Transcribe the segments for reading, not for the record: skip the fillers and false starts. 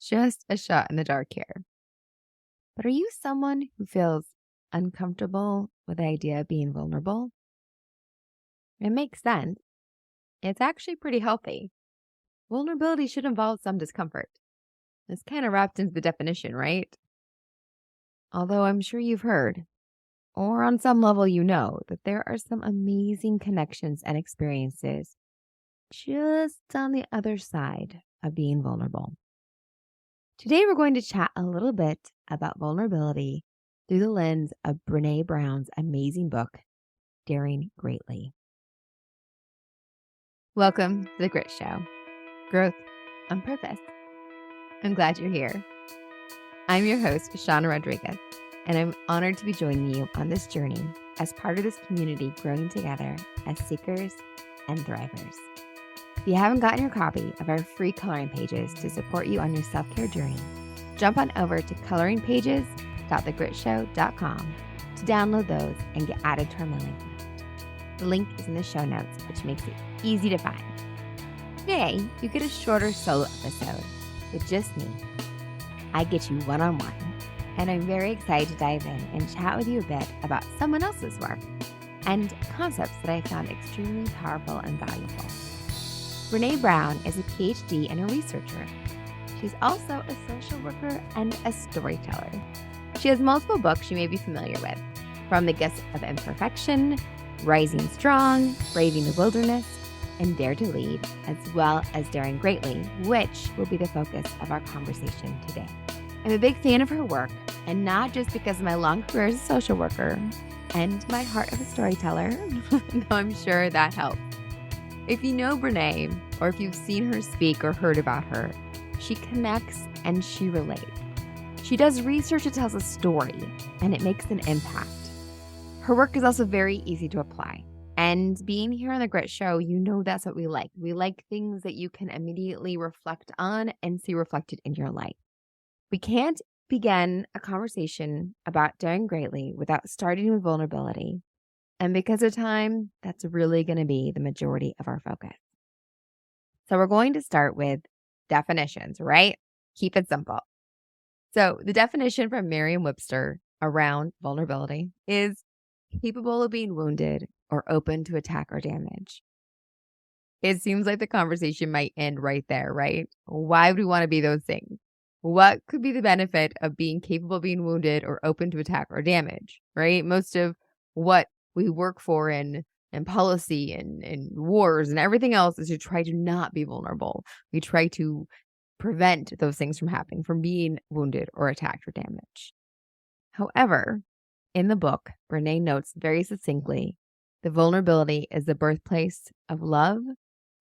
Just a shot in the dark here. But are you someone who feels uncomfortable with the idea of being vulnerable? It makes sense. It's actually pretty healthy. Vulnerability should involve some discomfort. It's kind of wrapped into the definition, right? Although I'm sure you've heard, or on some level you know, that there are some amazing connections and experiences just on the other side of being vulnerable. Today, we're going to chat a little bit about vulnerability through the lens of Brene Brown's amazing book, Daring Greatly. Welcome to The Grit Show, Growth on Purpose. I'm glad you're here. I'm your host, Shauna Rodriguez, and I'm honored to be joining you on this journey as part of this community growing together as seekers and thrivers. If you haven't gotten your copy of our free coloring pages to support you on your self-care journey, jump on over to coloringpages.thegritshow.com to download those and get added to our mailing list. The link is in the show notes, which makes it easy to find. Today, you get a shorter solo episode with just me. I get you one-on-one, and I'm very excited to dive in and chat with you a bit about someone else's work and concepts that I found extremely powerful and valuable. Brene Brown is a PhD and a researcher. She's also a social worker and a storyteller. She has multiple books you may be familiar with, from The Gifts of Imperfection, Rising Strong, Braving the Wilderness, and Dare to Lead, as well as Daring Greatly, which will be the focus of our conversation today. I'm a big fan of her work, and not just because of my long career as a social worker and my heart of a storyteller, though I'm sure that helps. If you know Brene, or if you've seen her speak or heard about her, she connects and she relates. She does research that tells a story, and it makes an impact. Her work is also very easy to apply. And being here on The Grit Show, you know that's what we like. We like things that you can immediately reflect on and see reflected in your life. We can't begin a conversation about daring greatly without starting with vulnerability. And because of time, that's really going to be the majority of our focus. So we're going to start with definitions, right? Keep it simple. So the definition from Merriam-Webster around vulnerability is capable of being wounded or open to attack or damage. It seems like the conversation might end right there, right? Why would we want to be those things? What could be the benefit of being capable of being wounded or open to attack or damage, right? Most of what we work for in policy and wars and everything else is to try to not be vulnerable. We try to prevent those things from happening, from being wounded or attacked or damaged. However, in the book, Brene notes very succinctly that vulnerability is the birthplace of love,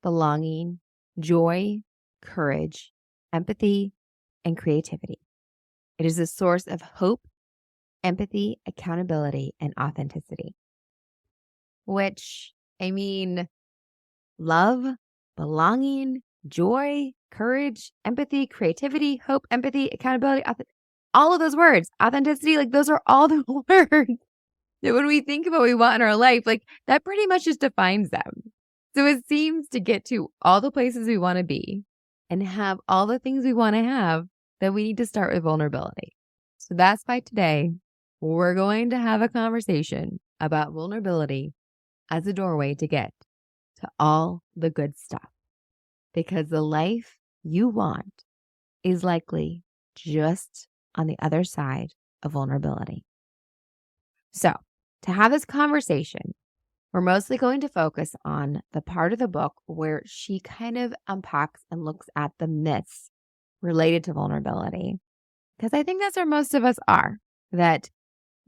belonging, joy, courage, empathy, and creativity. It is a source of hope, empathy, accountability, and authenticity. Which, I mean, love, belonging, joy, courage, empathy, creativity, hope, empathy, accountability, all of those words, authenticity, like those are all the words that when we think about what we want in our life, like that pretty much just defines them. So it seems to get to all the places we want to be and have all the things we want to have that we need to start with vulnerability. So that's why today we're going to have a conversation about vulnerability as a doorway to get to all the good stuff. Because the life you want is likely just on the other side of vulnerability. So, to have this conversation, we're mostly going to focus on the part of the book where she kind of unpacks and looks at the myths related to vulnerability. Because I think that's where most of us are, that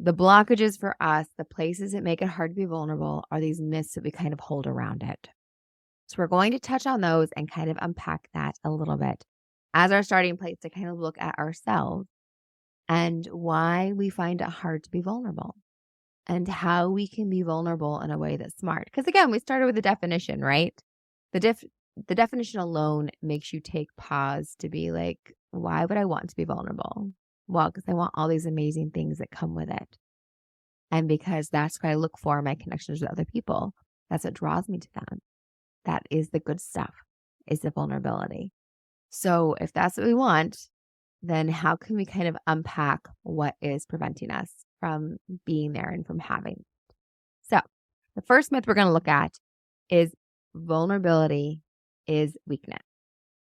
the blockages for us, the places that make it hard to be vulnerable, are these myths that we kind of hold around it. So we're going to touch on those and kind of unpack that a little bit as our starting place to kind of look at ourselves and why we find it hard to be vulnerable and how we can be vulnerable in a way that's smart. Because again, we started with the definition, right? The definition alone makes you take pause to be like, why would I want to be vulnerable? Well, because I want all these amazing things that come with it. And because that's what I look for in my connections with other people. That's what draws me to them. That is the good stuff, is the vulnerability. So if that's what we want, then how can we kind of unpack what is preventing us from being there and from having? So the first myth we're going to look at is vulnerability is weakness.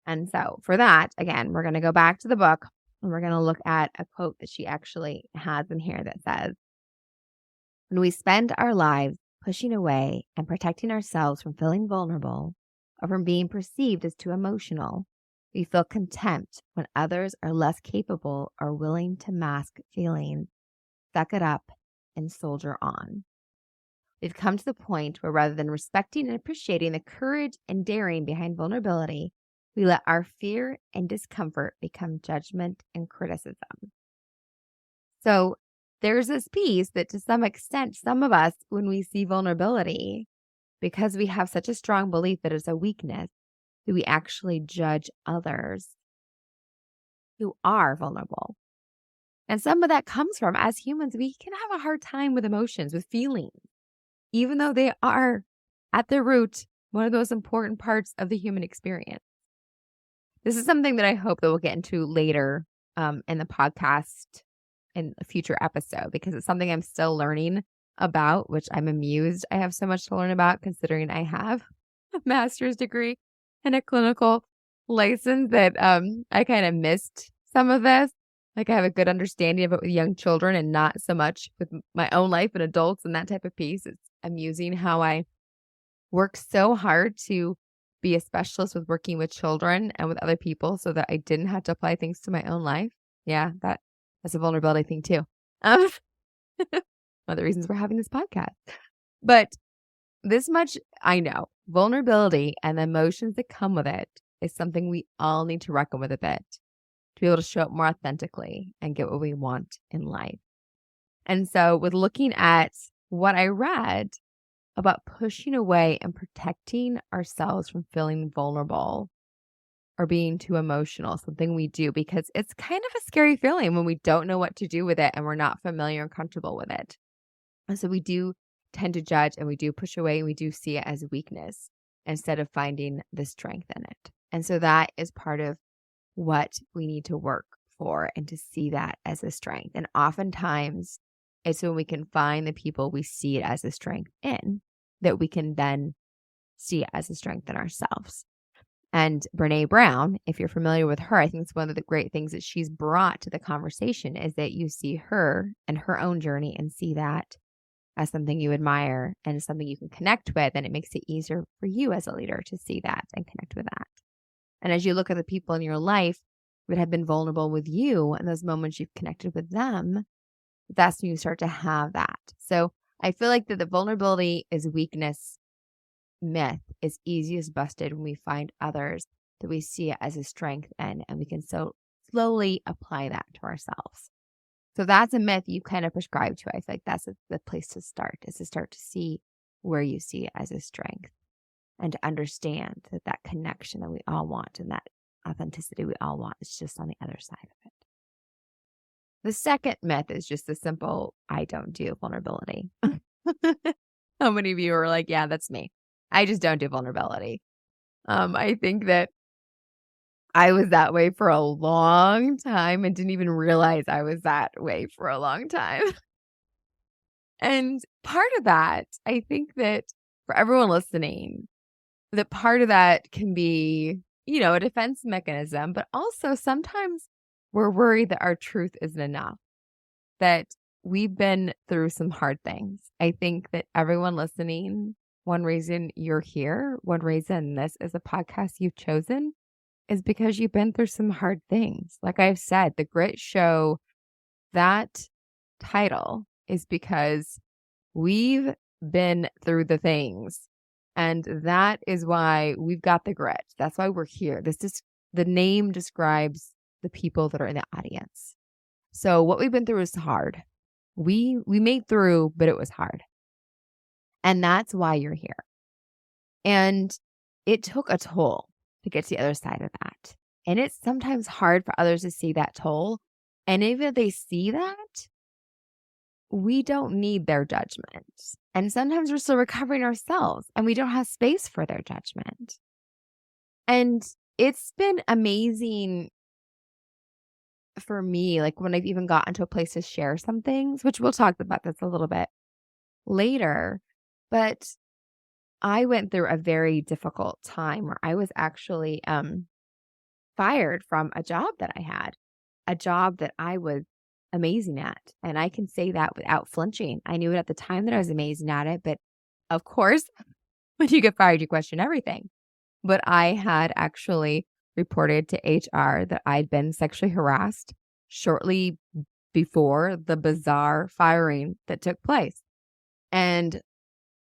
And so for that, again, we're going to go back to the book and we're going to look at a quote that she actually has in here that says, when we spend our lives pushing away and protecting ourselves from feeling vulnerable or from being perceived as too emotional, we feel contempt when others are less capable or willing to mask feelings, suck it up, and soldier on. We've come to the point where rather than respecting and appreciating the courage and daring behind vulnerability, we let our fear and discomfort become judgment and criticism. So there's this piece that to some extent, some of us, when we see vulnerability, because we have such a strong belief that it's a weakness, that we actually judge others who are vulnerable. And some of that comes from, as humans, we can have a hard time with emotions, with feelings, even though they are at their root one of those important parts of the human experience. This is something that I hope that we'll get into later in the podcast in a future episode, because it's something I'm still learning about, which I'm amused I have so much to learn about, considering I have a master's degree and a clinical license, that I kind of missed some of this. Like, I have a good understanding of it with young children and not so much with my own life and adults and that type of piece. It's amusing how I work so hard to be a specialist with working with children and with other people so that I didn't have to apply things to my own life. Yeah, that's a vulnerability thing too. One of the reasons we're having this podcast. But this much I know, vulnerability and the emotions that come with it is something we all need to reckon with a bit to be able to show up more authentically and get what we want in life. And so with looking at what I read about pushing away and protecting ourselves from feeling vulnerable or being too emotional, something we do because it's kind of a scary feeling when we don't know what to do with it and we're not familiar and comfortable with it. And so we do tend to judge and we do push away and we do see it as weakness instead of finding the strength in it. And so that is part of what we need to work for and to see that as a strength. And oftentimes it's when we can find the people we see it as a strength in that we can then see it as a strength in ourselves. And Brene Brown, if you're familiar with her, I think it's one of the great things that she's brought to the conversation is that you see her and her own journey and see that as something you admire and something you can connect with. And it makes it easier for you as a leader to see that and connect with that. And as you look at the people in your life that have been vulnerable with you and those moments you've connected with them, that's when you start to have that. So I feel like that the vulnerability is weakness myth is easiest busted when we find others that we see it as a strength in, and we can so slowly apply that to ourselves. So that's a myth you kind of prescribe to. I feel like that's the place to start, is to start to see where you see it as a strength and to understand that that connection that we all want and that authenticity we all want is just on the other side of it. The second myth is just the simple, I don't do vulnerability. How many of you are like, yeah, that's me. I just don't do vulnerability. I think that I was that way for a long time and didn't even realize I was that way for a long time. And part of that, I think that for everyone listening, that part of that can be, a defense mechanism, but also sometimes we're worried that our truth isn't enough, that we've been through some hard things. I think that everyone listening, one reason you're here, one reason this is a podcast you've chosen is because you've been through some hard things. Like I've said, the Grit Show, that title is because we've been through the things. And that is why we've got the grit. That's why we're here. The name describes the people that are in the audience. So what we've been through is hard. We made through, but it was hard. And that's why you're here. And it took a toll to get to the other side of that. And it's sometimes hard for others to see that toll. And even if they see that, we don't need their judgment. And sometimes we're still recovering ourselves and we don't have space for their judgment. And it's been amazing for me, like when I've even gotten to a place to share some things, which we'll talk about this a little bit later, but I went through a very difficult time where I was actually fired from a job that I had, a job that I was amazing at. And I can say that without flinching. I knew it at the time that I was amazing at it, but of course, when you get fired, you question everything. But I had actually reported to HR that I'd been sexually harassed shortly before the bizarre firing that took place. And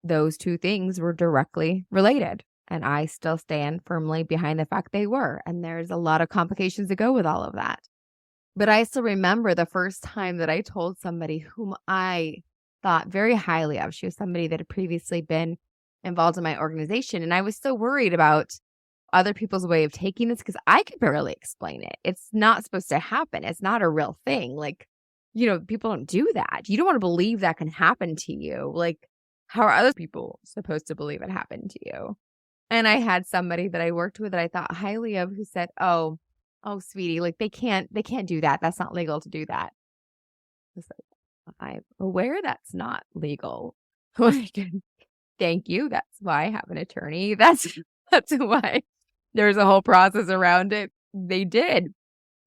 those two things were directly related. And I still stand firmly behind the fact they were. And there's a lot of complications to go with all of that. But I still remember the first time that I told somebody whom I thought very highly of. She was somebody that had previously been involved in my organization. And I was so worried about other people's way of taking this because I could barely explain it. It's not supposed to happen. It's not a real thing. Like, people don't do that. You don't want to believe that can happen to you. Like, how are other people supposed to believe it happened to you? And I had somebody that I worked with that I thought highly of who said, oh, sweetie, like they can't do that. That's not legal to do that. I was like, I'm aware that's not legal. Thank you. That's why I have an attorney. That's why there's a whole process around it. They did.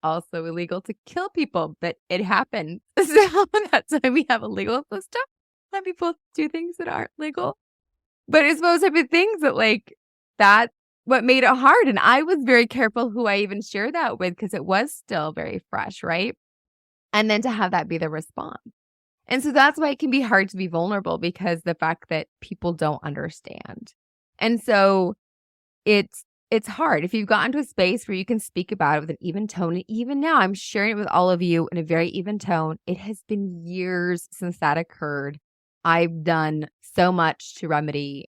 Also illegal to kill people, but it happened. So that's why we have a legal system. Let people do things that aren't legal. But it's those type of things that that's what made it hard. And I was very careful who I even shared that with because it was still very fresh, right? And then to have that be the response. And so that's why it can be hard to be vulnerable because the fact that people don't understand. And so it's hard. If you've gotten to a space where you can speak about it with an even tone, and even now I'm sharing it with all of you in a very even tone. It has been years since that occurred. I've done so much to remedy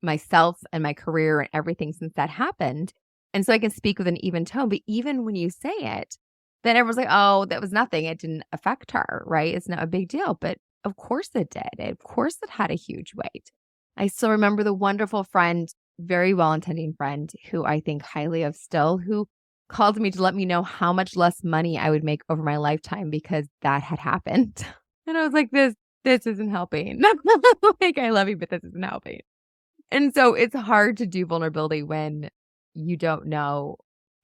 myself and my career and everything since that happened. And so I can speak with an even tone. But even when you say it, then everyone's like, oh, that was nothing. It didn't affect her, right? It's not a big deal. But of course it did. Of course it had a huge weight. I still remember the wonderful friend, very well-intending friend who I think highly of still, who called me to let me know how much less money I would make over my lifetime because that had happened. And I was like, this isn't helping. Like, I love you, but this isn't helping. And so it's hard to do vulnerability when you don't know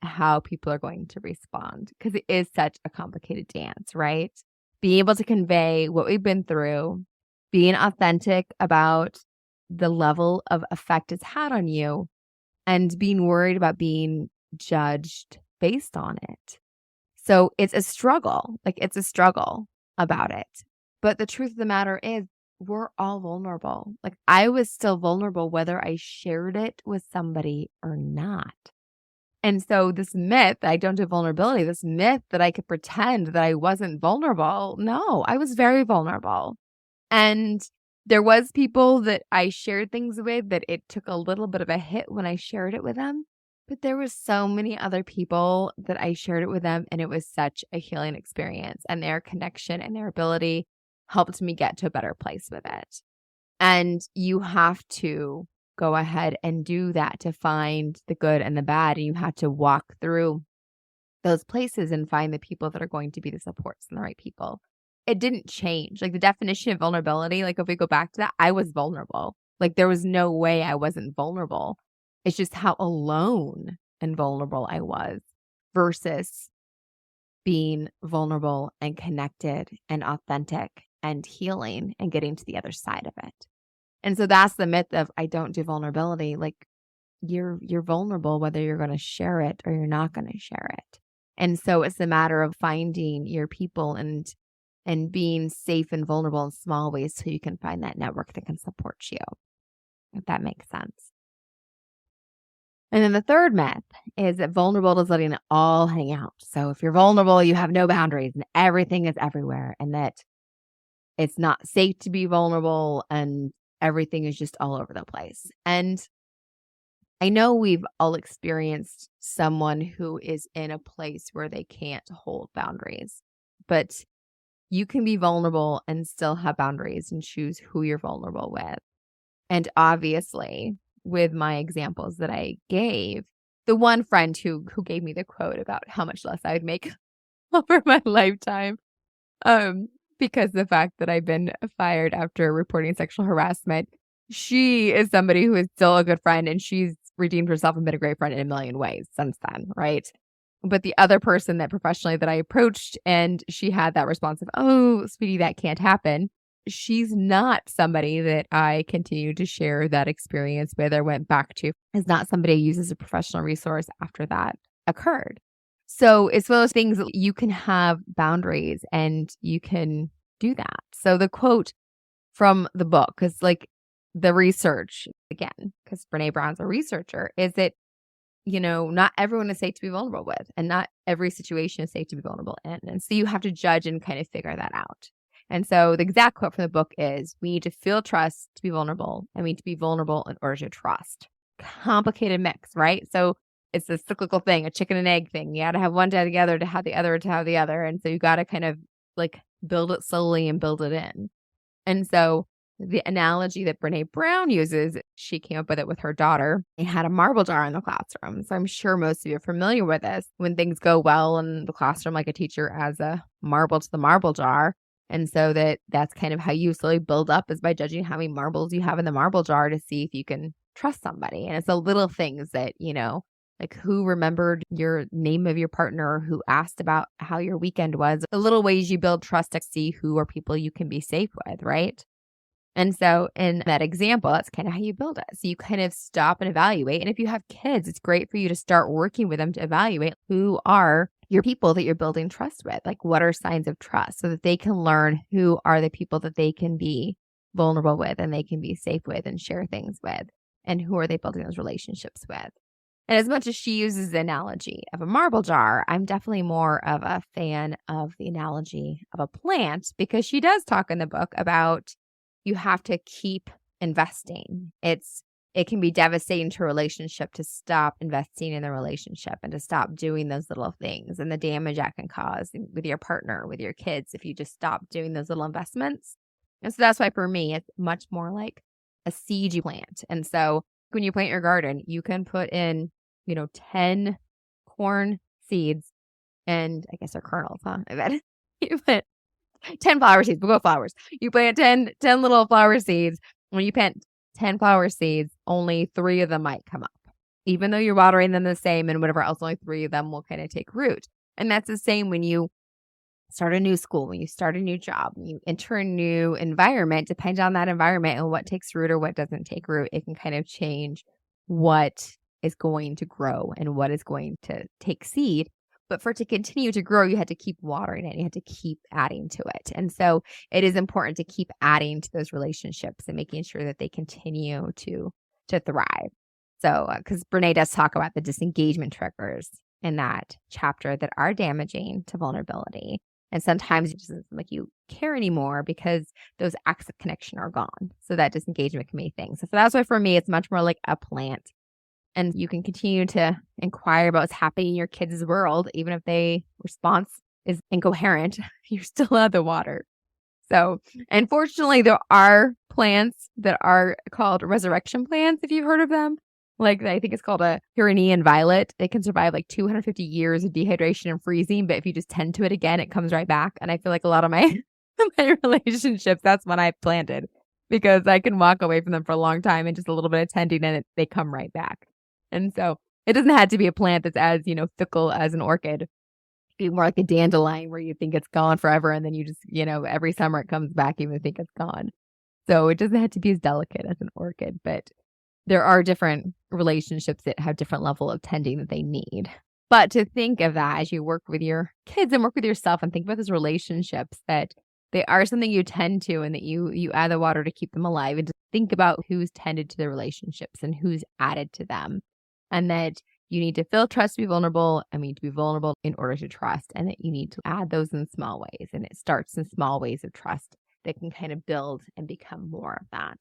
how people are going to respond because it is such a complicated dance, right? Being able to convey what we've been through, being authentic about the level of effect it's had on you, and being worried about being judged based on it. So it's a struggle. It's a struggle about it. But the truth of the matter is, we're all vulnerable. I was still vulnerable whether I shared it with somebody or not. And so this myth that I don't do vulnerability, this myth that I could pretend that I wasn't vulnerable. No, I was very vulnerable. And there was people that I shared things with that it took a little bit of a hit when I shared it with them. But there was so many other people that I shared it with them, and it was such a healing experience, and their connection and their ability helped me get to a better place with it. And you have to go ahead and do that to find the good and the bad. And you have to walk through those places and find the people that are going to be the supports and the right people. It didn't change. The definition of vulnerability, if we go back to that, I was vulnerable. There was no way I wasn't vulnerable. It's just how alone and vulnerable I was versus being vulnerable and connected and authentic and healing and getting to the other side of it. And so that's the myth of I don't do vulnerability. You're vulnerable whether you're going to share it or you're not going to share it. And so it's a matter of finding your people and being safe and vulnerable in small ways so you can find that network that can support you, if that makes sense. And then the third myth is that vulnerable is letting it all hang out. So if you're vulnerable, you have no boundaries and everything is everywhere, and that it's not safe to be vulnerable and everything is just all over the place. And I know we've all experienced someone who is in a place where they can't hold boundaries, but you can be vulnerable and still have boundaries and choose who you're vulnerable with. And obviously, with my examples that I gave, the one friend who gave me the quote about how much less I would make over my lifetime. Because the fact that I've been fired after reporting sexual harassment, she is somebody who is still a good friend, and she's redeemed herself and been a great friend in a million ways since then, right? But the other person that professionally that I approached, and she had that response of, "Oh, sweetie, that can't happen." She's not somebody that I continue to share that experience with or went back to. Is not somebody I use as a professional resource after that occurred. So it's one of those things that you can have boundaries and you can do that. So the quote from the book, because like the research, again, because Brene Brown's a researcher, is that, not everyone is safe to be vulnerable with, and not every situation is safe to be vulnerable in. And so you have to judge and kind of figure that out. And so the exact quote from the book is, we need to feel trust to be vulnerable, and we need to be vulnerable in order to trust. Complicated mix, right? So it's a cyclical thing, a chicken and egg thing. You got to have one to have the other to have the other to have the other. And so you got to kind of like build it slowly and build it in. And so the analogy that Brene Brown uses, she came up with it with her daughter. They had a marble jar in the classroom. So I'm sure most of you are familiar with this. When things go well in the classroom, like a teacher adds a marble to the marble jar. And so that's kind of how you slowly build up, is by judging how many marbles you have in the marble jar to see if you can trust somebody. And it's the little things that, like who remembered your name of your partner, who asked about how your weekend was, the little ways you build trust to see who are people you can be safe with, right? And so in that example, that's kind of how you build it. So you kind of stop and evaluate. And if you have kids, it's great for you to start working with them to evaluate who are your people that you're building trust with. Like, what are signs of trust, so that they can learn who are the people that they can be vulnerable with and they can be safe with and share things with, and who are they building those relationships with. And as much as she uses the analogy of a marble jar, I'm definitely more of a fan of the analogy of a plant, because she does talk in the book about you have to keep investing. It can be devastating to a relationship to stop investing in the relationship and to stop doing those little things, and the damage that can cause with your partner, with your kids, if you just stop doing those little investments. And so that's why for me, it's much more like a seed you plant. And so when you plant your garden, you can put in 10 corn seeds, and I guess they're kernels, huh? I bet. You put 10 flower seeds. We'll go flowers. You plant 10 little flower seeds. When you plant 10 flower seeds, only 3 of them might come up. Even though you're watering them the same and whatever else, only 3 of them will kind of take root. And that's the same when you start a new school, when you start a new job, when you enter a new environment. Depending on that environment and what takes root or what doesn't take root, it can kind of change what is going to grow and what is going to take seed. But for it to continue to grow, you had to keep watering it. You had to keep adding to it. And so it is important to keep adding to those relationships and making sure that they continue to thrive. So, because Brene does talk about the disengagement triggers in that chapter that are damaging to vulnerability. And sometimes it just doesn't like you care anymore because those acts of connection are gone. So that disengagement can be things. So that's why for me, it's much more like a plant. And you can continue to inquire about what's happening in your kids' world, even if their response is incoherent, you're still out of the water. So, unfortunately, there are plants that are called resurrection plants, if you've heard of them. Like, I think it's called a Pyrenean violet. It can survive like 250 years of dehydration and freezing, but if you just tend to it again, it comes right back. And I feel like a lot of my relationships, that's when I planted, because I can walk away from them for a long time and just a little bit of tending and they come right back. And so it doesn't have to be a plant that's as, fickle as an orchid. It could be more like a dandelion where you think it's gone forever. And then you just, every summer it comes back, even if you think it's gone. So it doesn't have to be as delicate as an orchid, but there are different relationships that have different level of tending that they need. But to think of that as you work with your kids and work with yourself and think about those relationships, that they are something you tend to, and that you add the water to keep them alive, and to think about who's tended to the relationships and who's added to them. And that you need to feel trust to be vulnerable, and we need to be vulnerable in order to trust, and that you need to add those in small ways. And it starts in small ways of trust that can kind of build and become more of that.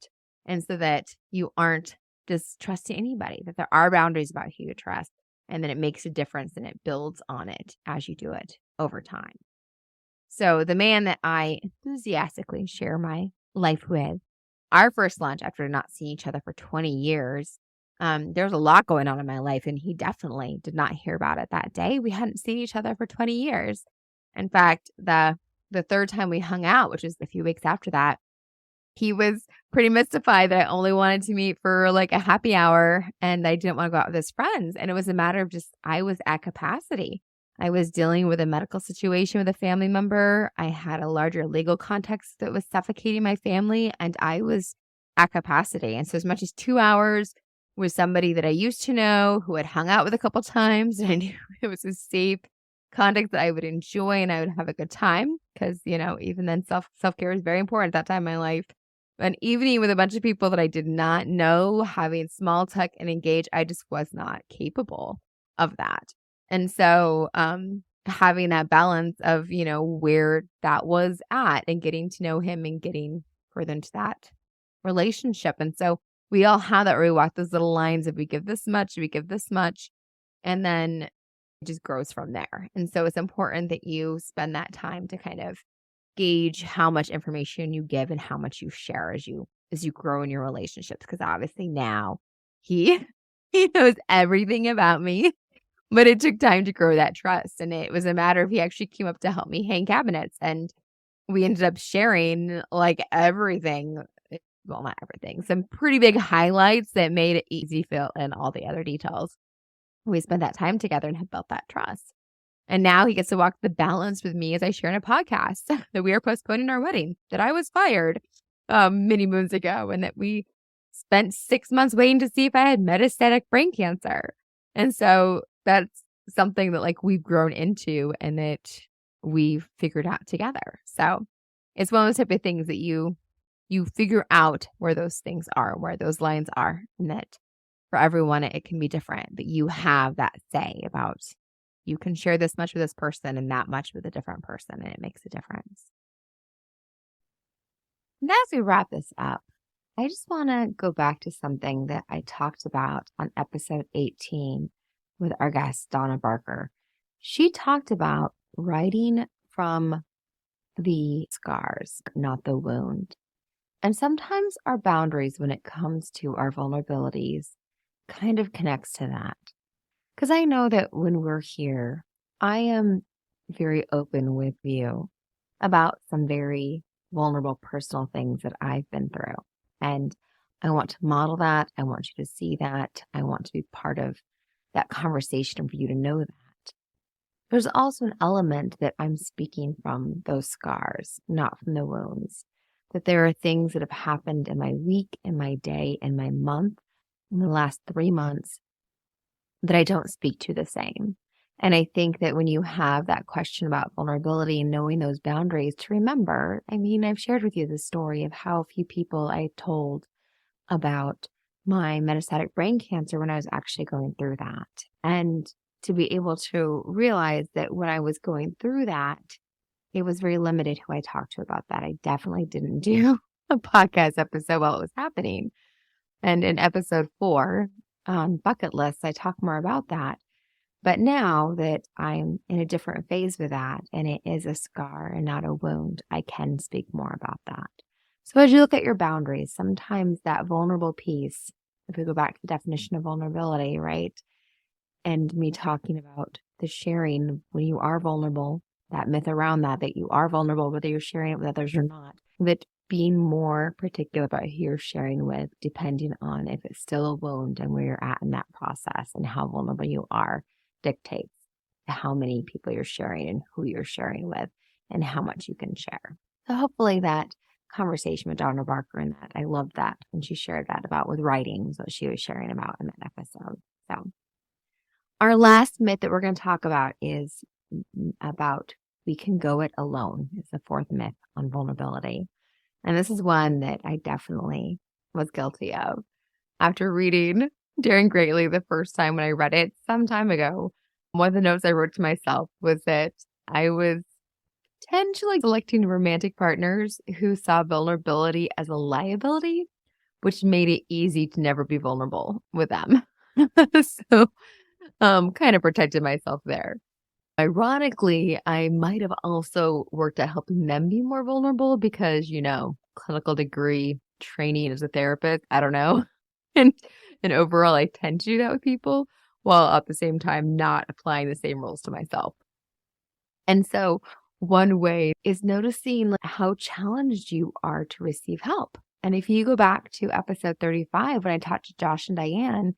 And so that you aren't just trusting anybody, that there are boundaries about who you trust, and then it makes a difference and it builds on it as you do it over time. So the man that I enthusiastically share my life with, our first lunch after not seeing each other for 20 years, there's a lot going on in my life, and he definitely did not hear about it that day. We hadn't seen each other for 20 years. In fact, the third time we hung out, which was a few weeks after that, he was pretty mystified that I only wanted to meet for like a happy hour and I didn't want to go out with his friends. And it was a matter of just, I was at capacity. I was dealing with a medical situation with a family member. I had a larger legal context that was suffocating my family, and I was at capacity. And so as much as 2 hours with somebody that I used to know, who had hung out with a couple times, and I knew it was a safe context that I would enjoy and I would have a good time, because, even then self-care is very important at that time in my life. An evening with a bunch of people that I did not know, having small talk and engage, I just was not capable of that. And so having that balance of, where that was at and getting to know him and getting further into that relationship. And so we all have that where we walk those little lines of we give this much, and then it just grows from there. And so it's important that you spend that time to kind of gauge how much information you give and how much you share as you grow in your relationships. Because obviously now he knows everything about me, but it took time to grow that trust. And it was a matter of he actually came up to help me hang cabinets, and we ended up sharing like everything. Well, not everything, some pretty big highlights that made it easy fill in all the other details. We spent that time together and have built that trust. And now he gets to walk the balance with me as I share in a podcast that we are postponing our wedding, that I was fired many moons ago, and that we spent 6 months waiting to see if I had metastatic brain cancer. And so that's something that like we've grown into and that we've figured out together. So it's one of those type of things that you figure out where those things are, where those lines are, and that for everyone it can be different, but you have that say about you can share this much with this person and that much with a different person, and it makes a difference. And as we wrap this up, I just want to go back to something that I talked about on episode 18 with our guest, Donna Barker. She talked about writing from the scars, not the wound. And sometimes our boundaries when it comes to our vulnerabilities kind of connects to that. Because I know that when we're here, I am very open with you about some very vulnerable personal things that I've been through. And I want to model that. I want you to see that. I want to be part of that conversation and for you to know that. There's also an element that I'm speaking from those scars, not from the wounds. That there are things that have happened in my week, in my day, in my month, in the last 3 months that I don't speak to the same. And I think that when you have that question about vulnerability and knowing those boundaries, to remember, I've shared with you the story of how few people I told about my metastatic brain cancer when I was actually going through that. And to be able to realize that when I was going through that, it was very limited who I talked to about that. I definitely didn't do a podcast episode while it was happening. And in episode 4 on bucket lists, I talk more about that. But now that I'm in a different phase with that, and it is a scar and not a wound, I can speak more about that. So as you look at your boundaries, sometimes that vulnerable piece, if we go back to the definition of vulnerability, right? And me talking about the sharing when you are vulnerable, that myth around that you are vulnerable, whether you're sharing it with others or not, that being more particular about who you're sharing with, depending on if it's still a wound and where you're at in that process and how vulnerable you are, dictates how many people you're sharing and who you're sharing with and how much you can share. So hopefully that conversation with Donna Barker and that, I loved that when she shared that about with writing, was what she was sharing about in that episode. So our last myth that we're going to talk about is about we can go it alone. It's the fourth myth on vulnerability. And this is one that I definitely was guilty of. After reading Daring Greatly the first time when I read it some time ago, one of the notes I wrote to myself was that I was potentially selecting romantic partners who saw vulnerability as a liability, which made it easy to never be vulnerable with them. So kind of protected myself there. Ironically, I might have also worked at helping them be more vulnerable because, clinical degree, training as a therapist, I don't know. And overall, I tend to do that with people while at the same time not applying the same rules to myself. And so one way is noticing how challenged you are to receive help. And if you go back to episode 35, when I talked to Josh and Diane,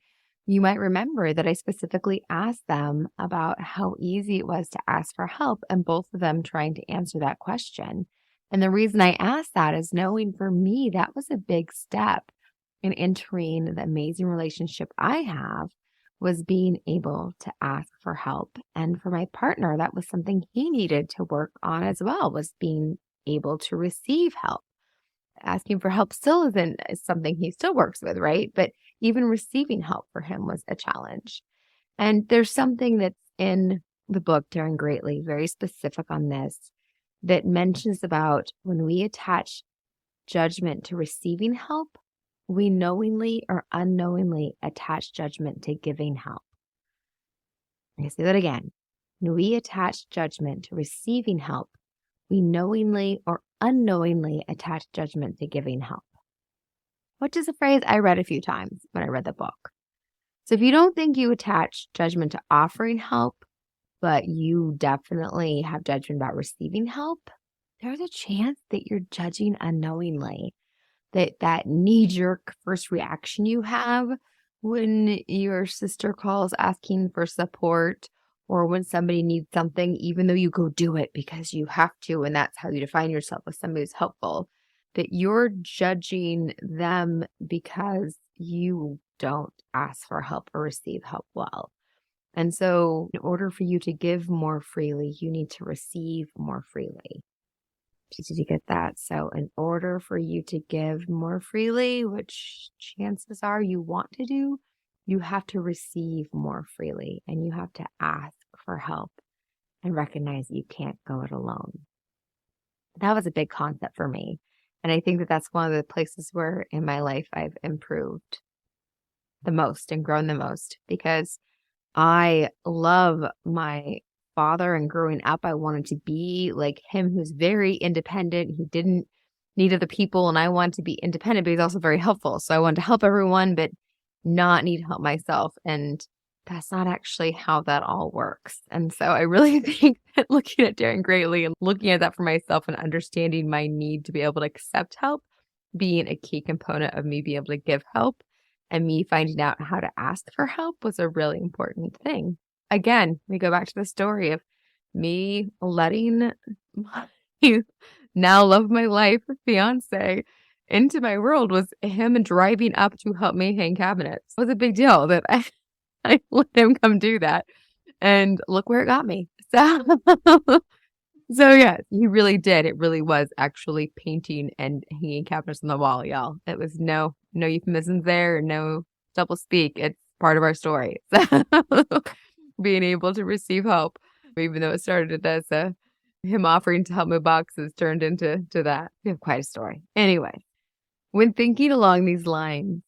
you might remember that I specifically asked them about how easy it was to ask for help, and both of them trying to answer that question. And the reason I asked that is knowing for me, that was a big step in entering the amazing relationship I have, was being able to ask for help. And for my partner, that was something he needed to work on as well, was being able to receive help. Asking for help still isn't something he still works with, right? But even receiving help for him was a challenge. And there's something that's in the book, Daring Greatly, very specific on this, that mentions about when we attach judgment to receiving help, we knowingly or unknowingly attach judgment to giving help. I say that again. When we attach judgment to receiving help, we knowingly or unknowingly attach judgment to giving help, which is a phrase I read a few times when I read the book. So if you don't think you attach judgment to offering help, but you definitely have judgment about receiving help, there's a chance that you're judging unknowingly. That knee-jerk first reaction you have when your sister calls asking for support, or when somebody needs something, even though you go do it because you have to, and that's how you define yourself as somebody who's helpful, that you're judging them because you don't ask for help or receive help well. And so in order for you to give more freely, you need to receive more freely. Did you get that? So in order for you to give more freely, which chances are you want to do, you have to receive more freely, and you have to ask for help and recognize that you can't go it alone. That was a big concept for me. And I think that that's one of the places where in my life I've improved the most and grown the most, because I love my father, and growing up, I wanted to be like him, who's very independent. He didn't need other people, and I wanted to be independent, but he's also very helpful. So I wanted to help everyone, but not need help myself. And that's not actually how that all works. And so I really think that looking at Daring Greatly and looking at that for myself and understanding my need to be able to accept help being a key component of me being able to give help, and me finding out how to ask for help, was a really important thing. Again, we go back to the story of me letting my now love my life fiance into my world, was him driving up to help me hang cabinets. It was a big deal that I let him come do that. And look where it got me. So yeah, he really did. It really was actually painting and hanging cabinets on the wall, y'all. It was no euphemisms there, no double speak. It's part of our story. So being able to receive help, even though it started as him offering to help move boxes, turned into that. We have quite a story. Anyway, when thinking along these lines,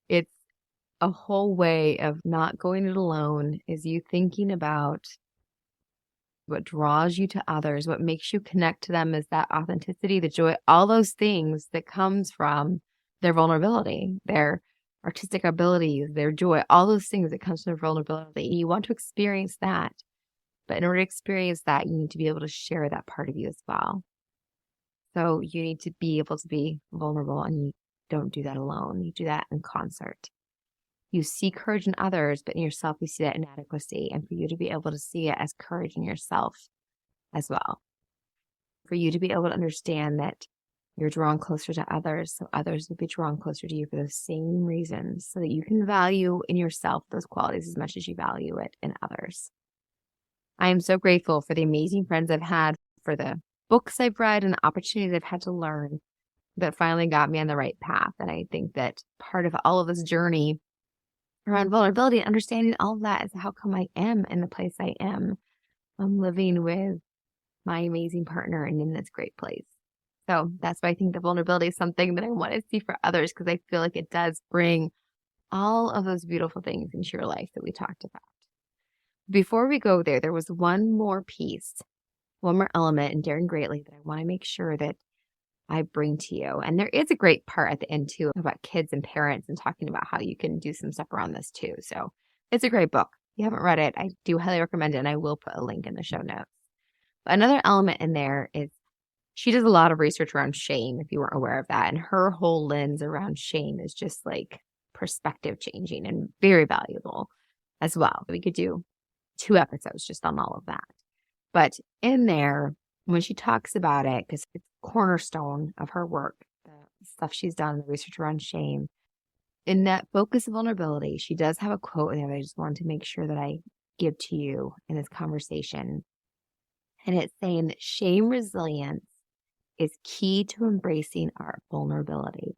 it's a whole way of not going it alone, is you thinking about what draws you to others, what makes you connect to them, is that authenticity, the joy, all those things that comes from their vulnerability, their artistic abilities, their joy, all those things that comes from their vulnerability. You want to experience that. But in order to experience that, you need to be able to share that part of you as well. So you need to be able to be vulnerable, and you don't do that alone. You do that in concert. You see courage in others, but in yourself, you see that inadequacy. And for you to be able to see it as courage in yourself as well. For you to be able to understand that you're drawn closer to others, so others will be drawn closer to you for those same reasons, so that you can value in yourself those qualities as much as you value it in others. I am so grateful for the amazing friends I've had, for the books I've read, and the opportunities I've had to learn that finally got me on the right path. And I think that part of all of this journey around vulnerability and understanding all of that is how come I am in the place I am. I'm living with my amazing partner and in this great place. So that's why I think the vulnerability is something that I want to see for others, because I feel like it does bring all of those beautiful things into your life that we talked about. Before we go there was one more piece, one more element in Daring Greatly that I want to make sure that I bring to you. And there is a great part at the end too about kids and parents, and talking about how you can do some stuff around this too. So it's a great book. If you haven't read it, I do highly recommend it, and I will put a link in the show notes. Another element in there is she does a lot of research around shame, if you weren't aware of that. And her whole lens around shame is just like perspective changing and very valuable as well. We could do 2 episodes just on all of that. But in there, when she talks about it, because it's cornerstone of her work, the stuff she's done, the research around shame, in that focus of vulnerability, she does have a quote in there that I just wanted to make sure that I give to you in this conversation. And it's saying that shame resilience is key to embracing our vulnerability.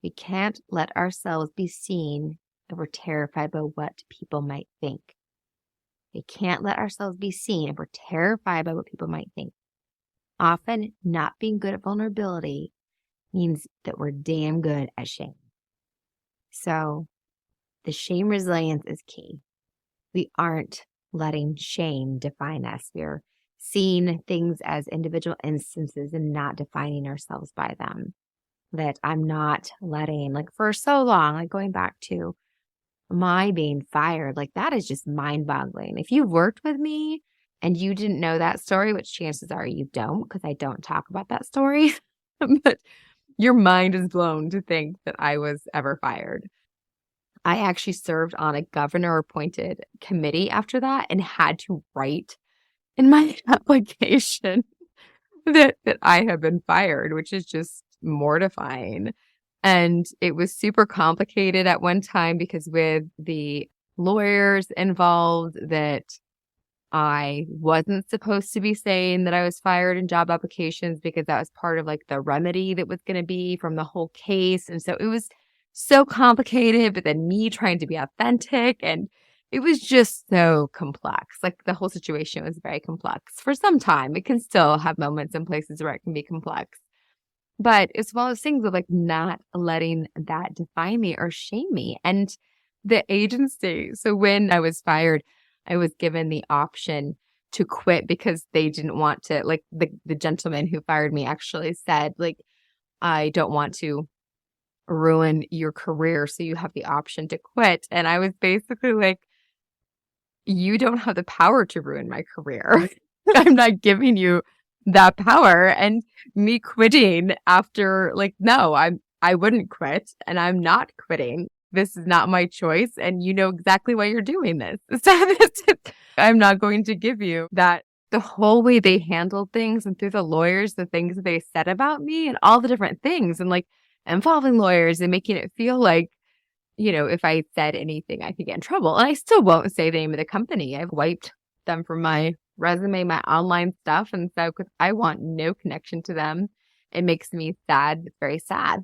We can't let ourselves be seen if we're terrified by what people might think. We can't let ourselves be seen if we're terrified by what people might think. Often, not being good at vulnerability means that we're damn good at shame. So, the shame resilience is key. We aren't letting shame define us. We're seeing things as individual instances and not defining ourselves by them. That I'm not letting, like for so long, like going back to my being fired, like that is just mind-boggling. If you've worked with me and you didn't know that story, which chances are you don't, because I don't talk about that story, but your mind is blown to think that I was ever fired. I actually served on a governor-appointed committee after that and had to write in my application that I have been fired, which is just mortifying. And it was super complicated at one time because with the lawyers involved, that I wasn't supposed to be saying that I was fired in job applications because that was part of like the remedy that was going to be from the whole case. And so it was so complicated, but then me trying to be authentic, and it was just so complex. Like the whole situation was very complex. For some time, it can still have moments and places where it can be complex. But it's one of those things of like not letting that define me or shame me. And the agency, so when I was fired, I was given the option to quit because they didn't want to, like the gentleman who fired me actually said, like, I don't want to ruin your career, so you have the option to quit. And I was basically like, you don't have the power to ruin my career. I'm not giving you that power. And me quitting after, like, no, I wouldn't quit, and I'm not quitting. This is not my choice, and you know exactly why you're doing this. So I'm not going to give you that. The whole way they handled things, and through the lawyers, the things that they said about me and all the different things, and like involving lawyers and making it feel like, you know, if I said anything, I could get in trouble. And I still won't say the name of the company. I've wiped them from my resume, my online stuff. And so, because I want no connection to them, it makes me sad. It's very sad.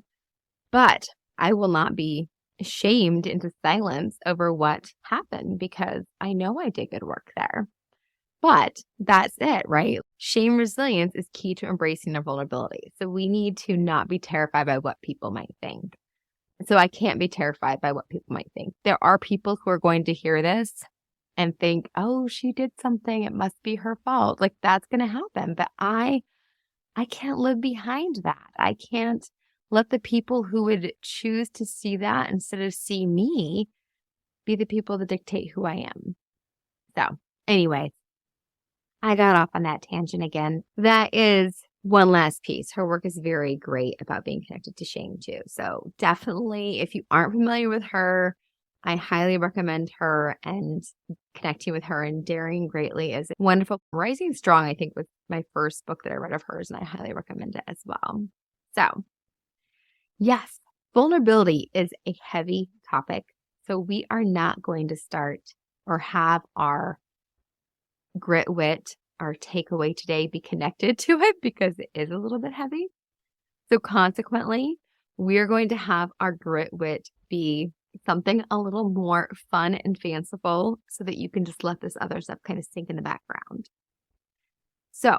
But I will not be shamed into silence over what happened because I know I did good work there. But that's it, right? Shame resilience is key to embracing our vulnerability. So we need to not be terrified by what people might think. So I can't be terrified by what people might think. There are people who are going to hear this and think, oh, she did something. It must be her fault. Like that's going to happen. But I can't live behind that. I can't let the people who would choose to see that instead of see me be the people that dictate who I am. So anyway, I got off on that tangent again. That is one last piece. Her work is very great about being connected to shame too. So definitely, if you aren't familiar with her, I highly recommend her, and connecting with her. And Daring Greatly is wonderful. Rising Strong, I think, was my first book that I read of hers, and I highly recommend it as well. So yes, vulnerability is a heavy topic. So we are not going to start or have our grit wit, our takeaway today, be connected to it because it is a little bit heavy. So consequently, we're going to have our grit wit be something a little more fun and fanciful so that you can just let this other stuff kind of sink in the background. So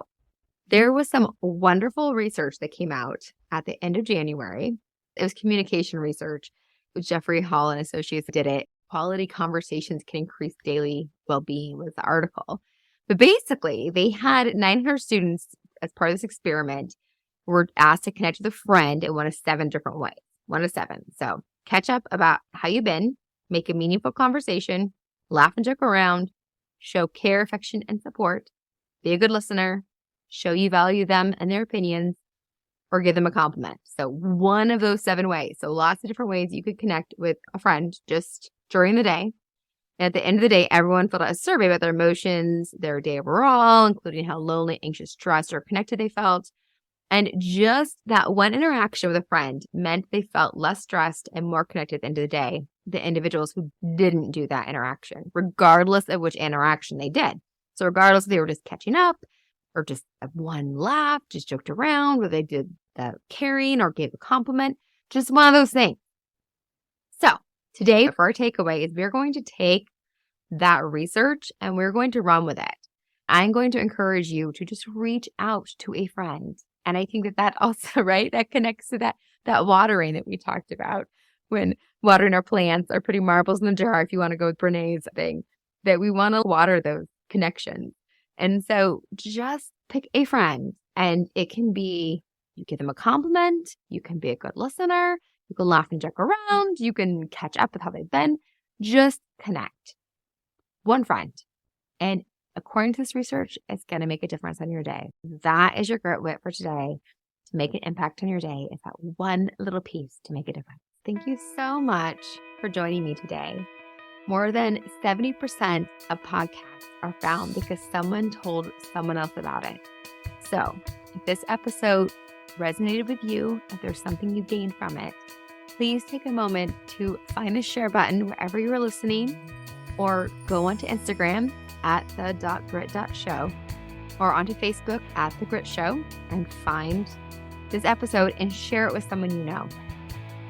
there was some wonderful research that came out at the end of January. It was communication research with Jeffrey Hall and Associates did it. Quality conversations can increase daily well-being was the article. But basically, they had 900 students as part of this experiment were asked to connect with a friend in one of 7 different ways. 1 of 7. So catch up about how you've been, make a meaningful conversation, laugh and joke around, show care, affection, and support, be a good listener, show you value them and their opinions, or give them a compliment. So one of those 7 ways. So lots of different ways you could connect with a friend just during the day. And at the end of the day, everyone filled out a survey about their emotions, their day overall, including how lonely, anxious, stressed, or connected they felt. And just that one interaction with a friend meant they felt less stressed and more connected at the end of the day. The individuals who didn't do that interaction, regardless of which interaction they did. So regardless if they were just catching up or just one laugh, just joked around, or they did the caring or gave a compliment, just one of those things. So today for our takeaway is we're going to take that research and we're going to run with it. I'm going to encourage you to just reach out to a friend. And I think that also, right, that connects to that watering that we talked about when watering our plants or putting marbles in the jar, if you want to go with Brene's thing, that we want to water those connections. And so just pick a friend, and it can be you give them a compliment, you can be a good listener, you can laugh and joke around, you can catch up with how they've been. Just connect. One friend. And according to this research, it's going to make a difference on your day. That is your Grit Wit for today. To make an impact on your day is that one little piece to make a difference. Thank you so much for joining me today. More than 70% of podcasts are found because someone told someone else about it. So if this episode resonated with you, if there's something you gained from it, please take a moment to find the share button wherever you are listening, or go onto Instagram at the.grit.show, or onto Facebook at The Grit Show, and find this episode and share it with someone you know.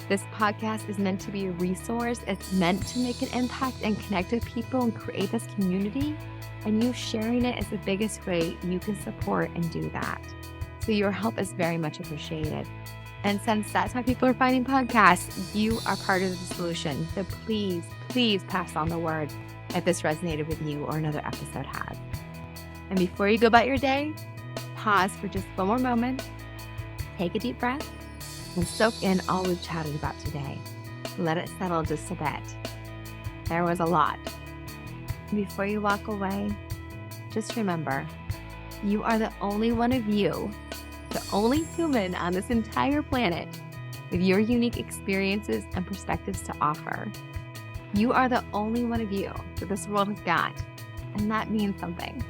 This podcast is meant to be a resource. It's meant to make an impact and connect with people and create this community. And you sharing it is the biggest way you can support and do that. So your help is very much appreciated. And since that's how people are finding podcasts, you are part of the solution. So please, please pass on the word if this resonated with you or another episode has. And before you go about your day, pause for just one more moment, take a deep breath, and soak in all we've chatted about today. Let it settle just a bit. There was a lot. Before you walk away, just remember, you are the only one of you, the only human on this entire planet with your unique experiences and perspectives to offer. You are the only one of you that this world has got, and that means something.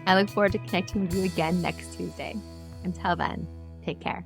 I look forward to connecting with you again next Tuesday. Until then, take care.